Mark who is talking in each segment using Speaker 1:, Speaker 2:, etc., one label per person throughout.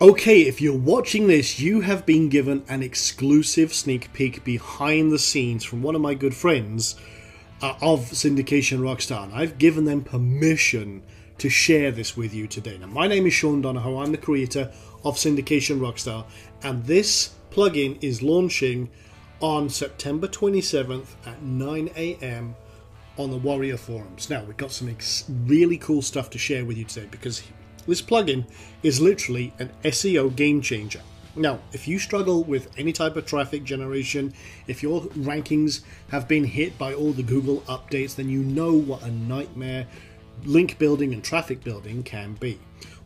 Speaker 1: Okay, if you're watching this, you have been given an exclusive sneak peek behind the scenes from one of my good friends of Syndication Rockstar. And I've given them permission to share this with you today. Now, my name is Sean Donahoe. I'm the creator of Syndication Rockstar, and this plugin is launching on September 27th at 9 AM on the Warrior forums. Now, we've got some really cool stuff to share with you today because this plugin is literally an SEO game changer. Now, if you struggle with any type of traffic generation, if your rankings have been hit by all the Google updates, then you know what a nightmare link building and traffic building can be.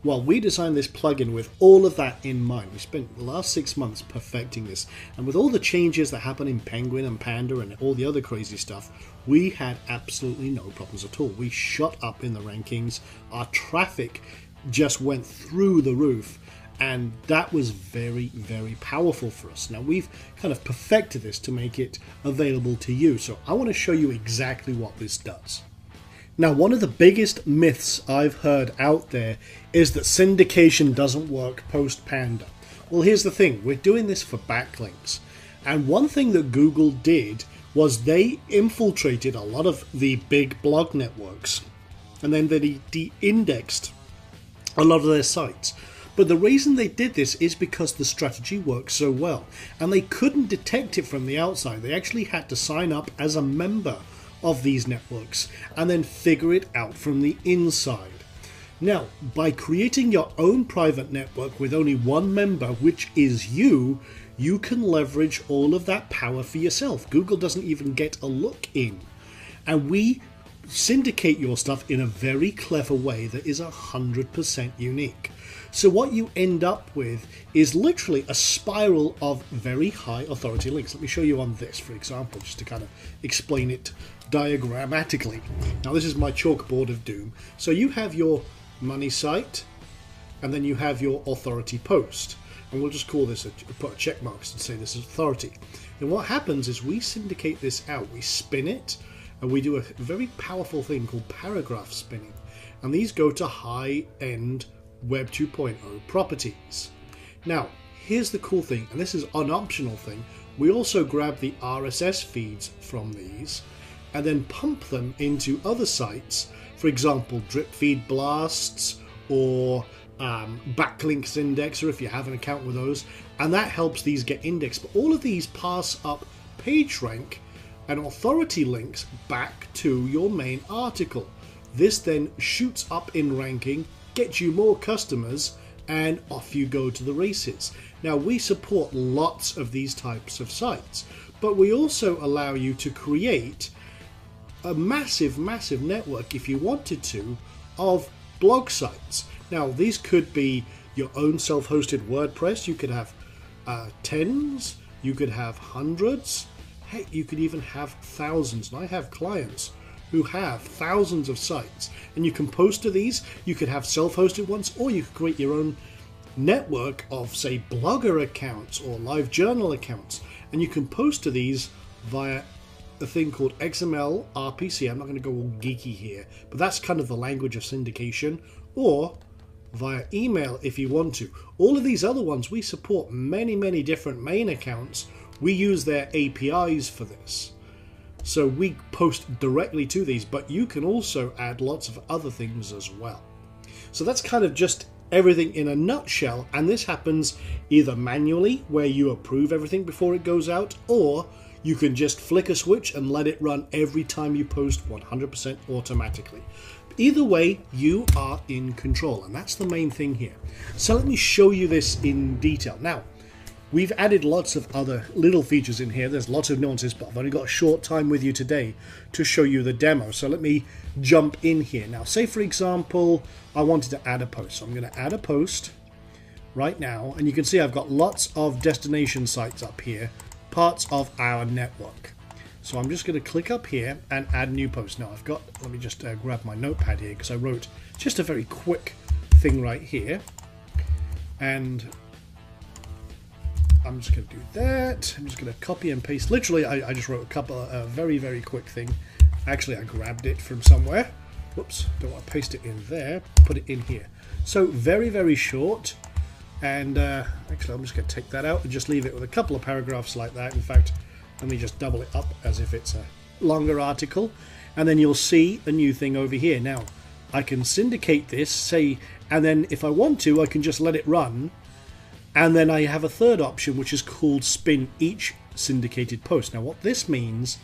Speaker 1: Well, we designed this plugin with all of that in mind. We spent the last 6 months perfecting this, and with all the changes that happen in Penguin and Panda and all the other crazy stuff, we had absolutely no problems at all. We shot up in the rankings. Our traffic just went through the roof, and that was very, very powerful for us. Now, we've kind of perfected this to make it available to you, so I want to show you exactly what this does. Now, one of the biggest myths I've heard out there is that syndication doesn't work post Panda. Well, here's the thing, we're doing this for backlinks, and one thing that Google did was they infiltrated a lot of the big blog networks, and then they de-indexed a lot of their sites. But the reason they did this is because the strategy works so well, and they couldn't detect it from the outside. They actually had to sign up as a member of these networks and then figure it out from the inside. Now, by creating your own private network with only one member, which is you can leverage all of that power for yourself. Google doesn't even get a look in, and we syndicate your stuff in a very clever way that is 100% unique. So what you end up with is literally a spiral of very high authority links. Let me show you on this, for example, just to kind of explain it diagrammatically. Now, this is my chalkboard of doom. So you have your money site, and then you have your authority post, and we'll just call this put a check marks and say this is authority. And what happens is we syndicate this out, we spin it, and we do a very powerful thing called paragraph spinning. And these go to high-end Web 2.0 properties. Now, here's the cool thing, and this is an optional thing. We also grab the RSS feeds from these and then pump them into other sites. For example, drip feed blasts or backlinks indexer if you have an account with those. And that helps these get indexed. But all of these pass up PageRank and authority links back to your main article. This then shoots up in ranking, gets you more customers, and off you go to the races. Now, we support lots of these types of sites, but we also allow you to create a massive network, if you wanted to, of blog sites. Now, these could be your own self-hosted WordPress. You could have tens, you could have hundreds. Heck, you could even have thousands, and I have clients who have thousands of sites, and you can post to these. You could have self-hosted ones, or you could create your own network of, say, Blogger accounts or LiveJournal accounts, and you can post to these via a thing called XML RPC. I'm not going to go all geeky here, but that's kind of the language of syndication, or via email if you want to. All of these other ones, we support many different main accounts. We use their APIs for this. So we post directly to these, but you can also add lots of other things as well. So that's kind of just everything in a nutshell, and this happens either manually, where you approve everything before it goes out, or you can just flick a switch and let it run every time you post 100% automatically. Either way, you are in control, and that's the main thing here. So let me show you this in detail. Now, we've added lots of other little features in here. There's lots of nuances, but I've only got a short time with you today to show you the demo. So let me jump in here. Now, say for example, I wanted to add a post. So I'm going to add a post right now, and you can see I've got lots of destination sites up here, parts of our network. So I'm just going to click up here and add new post. Now let me just grab my notepad here, because I wrote just a very quick thing right here. And I'm just going to do that. I'm just going to copy and paste. Literally, I just wrote a very quick thing. Actually, I grabbed it from somewhere. Whoops, don't want to paste it in there. Put it in here. So very short. And actually, I'm just going to take that out and just leave it with a couple of paragraphs like that. In fact, let me just double it up as if it's a longer article. And then you'll see a new thing over here. Now, I can syndicate this, say, and then if I want to, I can just let it run. And then I have a third option, which is called spin each syndicated post. Now, what this means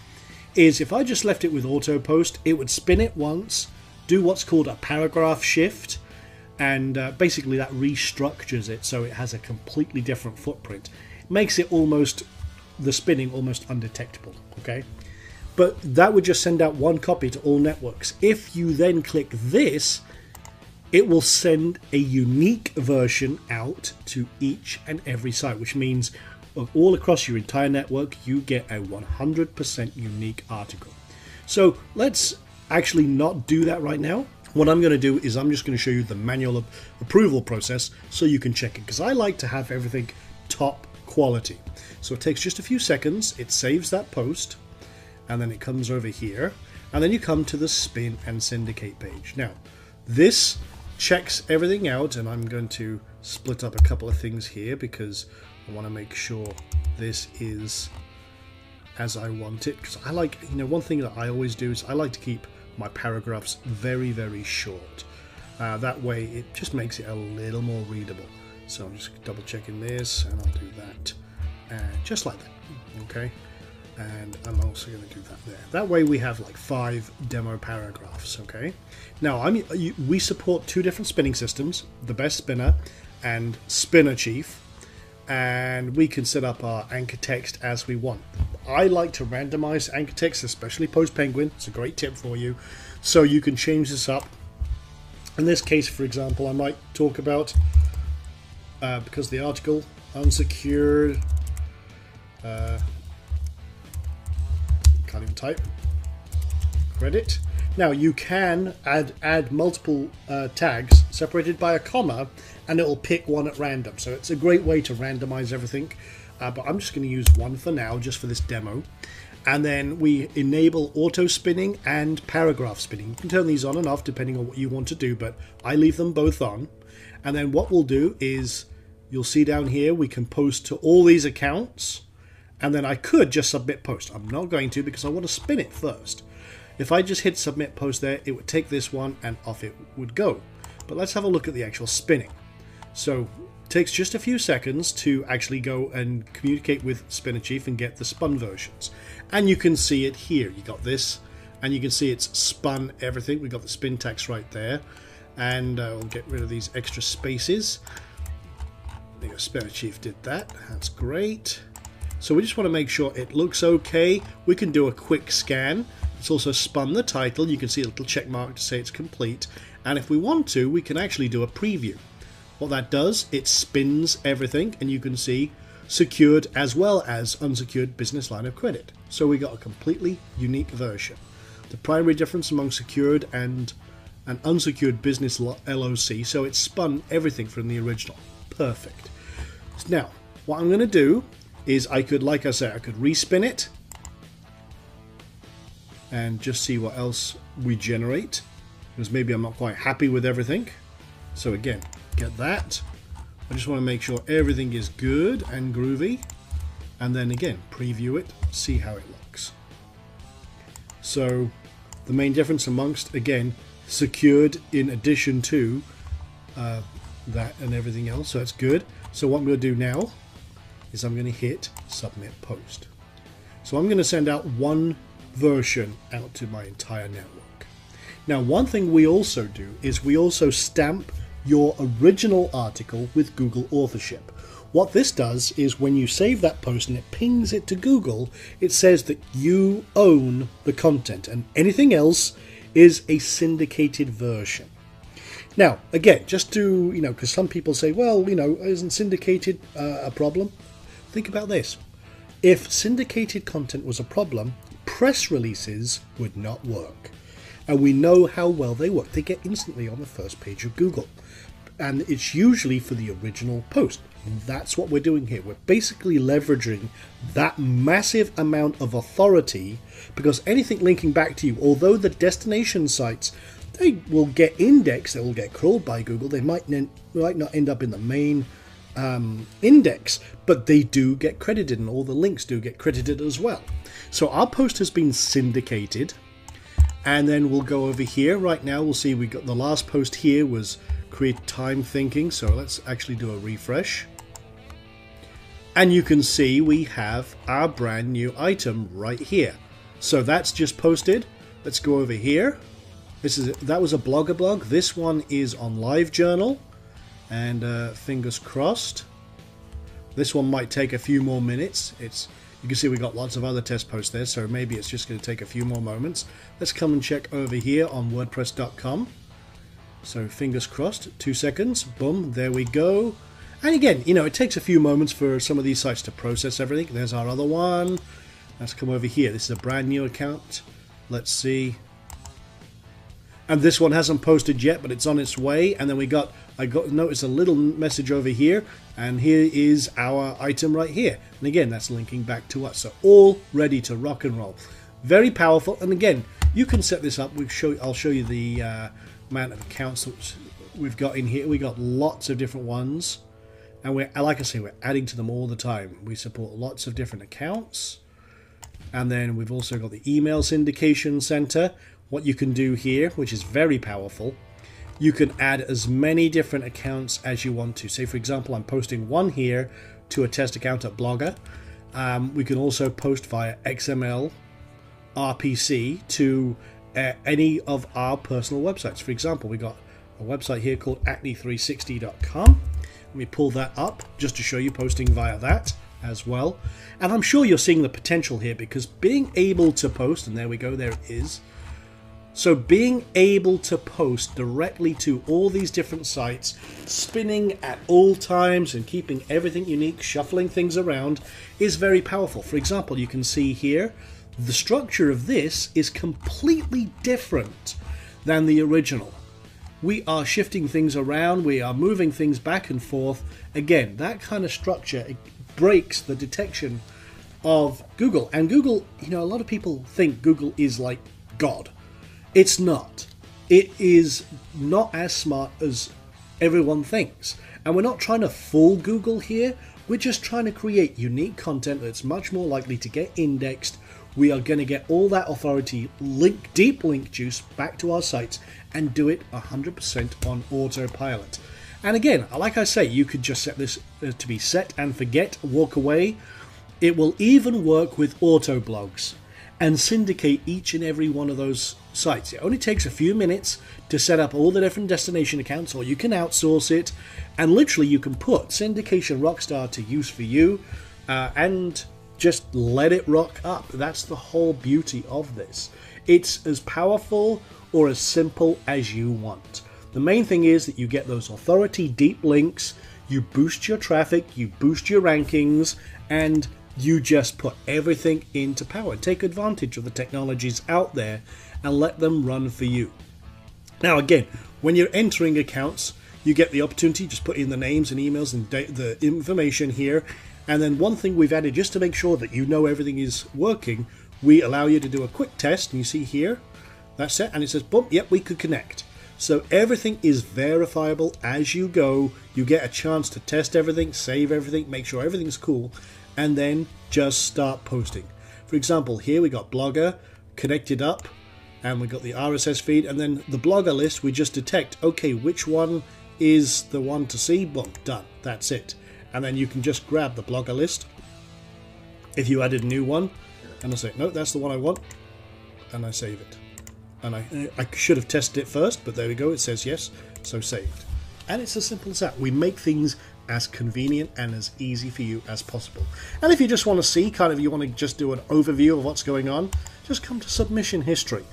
Speaker 1: is if I just left it with auto post, it would spin it once, do what's called a paragraph shift, and basically that restructures it so it has a completely different footprint. It makes it almost, the spinning almost undetectable, okay? But that would just send out one copy to all networks. If you then click this, it will send a unique version out to each and every site, which means all across your entire network, you get a 100% unique article. So let's actually not do that right now. What I'm going to do is I'm just going to show you the manual approval process so you can check it, because I like to have everything top quality. So it takes just a few seconds, it saves that post, and then it comes over here, and then you come to the spin and syndicate page. Now, this checks everything out, and I'm going to split up a couple of things here because I want to make sure this is as I want it, because I like, one thing that I always do is I like to keep my paragraphs very, very short. That way it just makes it a little more readable. So I'm just double checking this, and I'll do that just like that, okay? And I'm also going to do that there. That way we have like 5 demo paragraphs, okay? Now, we support 2 different spinning systems, the Best Spinner and Spinner Chief, and we can set up our anchor text as we want. I like to randomize anchor text, especially post Penguin. It's a great tip for you. So you can change this up. In this case, for example, I might talk about, because the article, unsecured, can't even type, credit. Now you can add multiple tags separated by a comma, and it will pick one at random. So it's a great way to randomize everything. But I'm just going to use one for now, just for this demo. And then we enable auto spinning and paragraph spinning. You can turn these on and off depending on what you want to do, but I leave them both on. And then what we'll do is, you'll see down here, we can post to all these accounts. And then I could just submit post. I'm not going to, because I want to spin it first. If I just hit submit post there, it would take this one and off it would go. But let's have a look at the actual spinning. So it takes just a few seconds to actually go and communicate with Spinner Chief and get the spun versions. And you can see it here. You got this, and you can see it's spun everything. We got the spin text right there. And we'll get rid of these extra spaces. The Spinner Chief did that. That's great. So we just want to make sure it looks okay. We can do a quick scan. It's also spun the title. You can see a little check mark to say it's complete. And if we want to, we can actually do a preview. What that does, it spins everything, and you can see secured as well as unsecured business line of credit. So we got a completely unique version. The primary difference among secured and an unsecured business LOC, so it spun everything from the original. Perfect. Now, what I'm going to do is I could, like I said, I could respin it and just see what else we generate, because maybe I'm not quite happy with everything. So again, get that. I just want to make sure everything is good and groovy, and then again preview it, see how it looks. So the main difference amongst, again, secured in addition to that and everything else, so that's good. So what I'm going to do now is I'm going to hit submit post. So I'm going to send out one version out to my entire network. Now, one thing we also do is we also stamp your original article with Google authorship. What this does is when you save that post and it pings it to Google, it says that you own the content, and anything else is a syndicated version. Now, again, just to, because some people say, well, isn't syndicated a problem? Think about this. If syndicated content was a problem, press releases would not work. And we know how well they work. They get instantly on the first page of Google. And it's usually for the original post. And that's what we're doing here. We're basically leveraging that massive amount of authority, because anything linking back to you, although the destination sites, they will get indexed, they will get crawled by Google, they might not end up in the main index, but they do get credited, and all the links do get credited as well. So our post has been syndicated, and then we'll go over here. Right now we'll see we got the last post here was create time thinking, so let's actually do a refresh. And you can see we have our brand new item right here. So that's just posted. Let's go over here. That was a Blogger blog. This one is on LiveJournal, and fingers crossed. This one might take a few more minutes. You can see we got lots of other test posts there, so maybe it's just going to take a few more moments. Let's come and check over here on WordPress.com. So fingers crossed. 2 seconds. Boom. There we go. And again, you know, it takes a few moments for some of these sites to process everything. There's our other one. Let's come over here. This is a brand new account. Let's see. And this one hasn't posted yet, but it's on its way. And then I got notice a little message over here, and here is our item right here. And again, that's linking back to us. So all ready to rock and roll. Very powerful. And again, you can set this up. I'll show you the amount of accounts that we've got in here. We got lots of different ones, and like I say, we're adding to them all the time. We support lots of different accounts. And then we've also got the email syndication center. What you can do here, which is very powerful, you can add as many different accounts as you want to. Say, for example, I'm posting one here to a test account at Blogger. We can also post via XML RPC to any of our personal websites. For example, we got a website here called acne360.com. Let me pull that up just to show you posting via that as well. And I'm sure you're seeing the potential here, because being able to post, and there we go, there it is. So being able to post directly to all these different sites, spinning at all times and keeping everything unique, shuffling things around, is very powerful. For example, you can see here, the structure of this is completely different than the original. We are shifting things around, we are moving things back and forth. Again, that kind of structure, it breaks the detection of Google. And Google, you know, a lot of people think Google is like God. It's not. It is not as smart as everyone thinks. And we're not trying to fool Google here. We're just trying to create unique content that's much more likely to get indexed. We are going to get all that authority, deep link juice back to our sites, and do it 100% on autopilot. And again, like I say, you could just set this to be set and forget, walk away. It will even work with auto blogs and syndicate each and every one of those sites. It only takes a few minutes to set up all the different destination accounts, or you can outsource it, and literally you can put Syndication Rockstar to use for you and just let it rock up. That's the whole beauty of this. It's as powerful or as simple as you want. The main thing is that you get those authority deep links, you boost your traffic, you boost your rankings, and you just put everything into power. Take advantage of the technologies out there and let them run for you. Now again, when you're entering accounts, you get the opportunity, just put in the names and emails and the information here. And then one thing we've added, just to make sure that you know everything is working, we allow you to do a quick test. And you see here, that's it. And it says, boom, yep, we could connect. So everything is verifiable as you go. You get a chance to test everything, save everything, make sure everything's cool, and then just start posting. For example, here we got Blogger connected up, and we got the RSS feed, and then the Blogger list, we just detect, okay, which one is the one to see? Boom, done. That's it. And then you can just grab the Blogger list if you added a new one, and I say, no, that's the one I want, and I save it. And I should have tested it first, but there we go, it says yes, so saved. And it's as simple as that. We make things as convenient and as easy for you as possible. And if you just want to see, you want to just do an overview of what's going on, just come to submission history.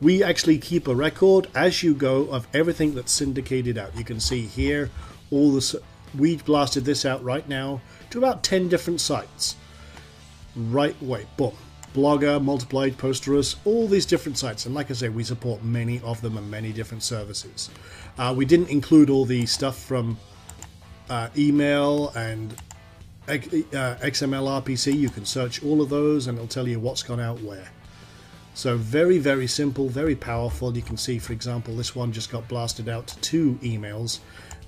Speaker 1: We actually keep a record as you go of everything that's syndicated out. You can see here, we blasted this out right now to about 10 different sites. Right away, boom. Blogger, Multiplied, Posterous, all these different sites. And like I say, we support many of them and many different services. We didn't include all the stuff from email and XML RPC. You can search all of those and it'll tell you what's gone out where. So very, very simple, very powerful. You can see, for example, this one just got blasted out to 2 emails,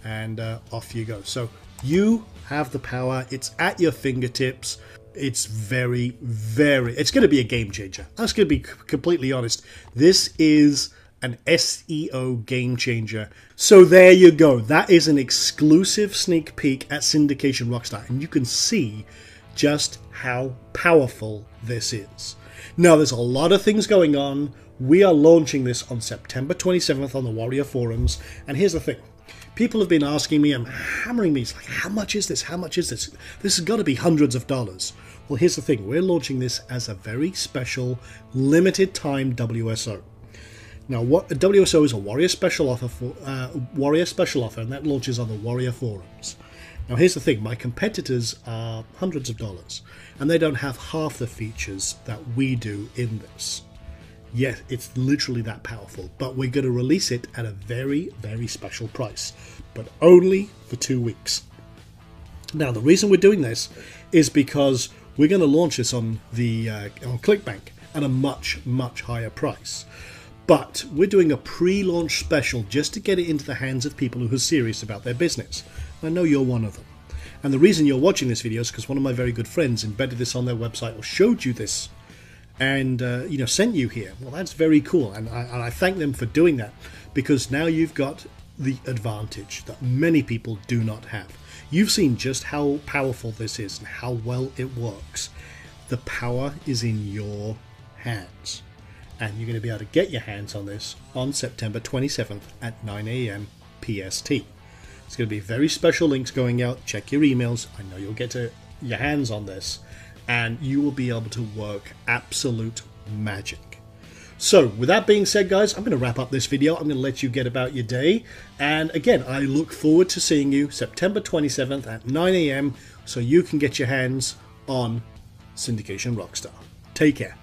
Speaker 1: and off you go. So You have the power. It's at your fingertips. It's it's going to be a game changer. I'm just going to be completely honest. This is an SEO game changer. So there you go. That is an exclusive sneak peek at Syndication Rockstar, and you can see just how powerful this is. Now, there's a lot of things going on. We are launching this on September 27th on the Warrior forums, and here's the thing. People have been asking me and hammering me. It's like, how much is this? How much is this? This has got to be hundreds of dollars. Well, here's the thing. We're launching this as a very special, limited time WSO. Now, what a WSO is a Warrior special offer and that launches on the Warrior forums. Now, here's the thing. My competitors are hundreds of dollars, and they don't have half the features that we do in this. Yes, it's literally that powerful, but we're going to release it at a very, very special price, but only for 2 weeks. Now, the reason we're doing this is because we're going to launch this on ClickBank at a much, much higher price. But we're doing a pre-launch special just to get it into the hands of people who are serious about their business. I know you're one of them. And the reason you're watching this video is because one of my very good friends embedded this on their website or showed you this and sent you here. Well, that's very cool, and I thank them for doing that, because now you've got the advantage that many people do not have. You've seen just how powerful this is and how well it works. The power is in your hands, and you're going to be able to get your hands on this on September 27th at 9 AM PST. It's going to be very special links going out. Check your emails. I know you'll get your hands on this, and you will be able to work absolute magic. So with that being said, guys, I'm going to wrap up this video. I'm going to let you get about your day. And again, I look forward to seeing you September 27th at 9 AM so you can get your hands on Syndication Rockstar. Take care.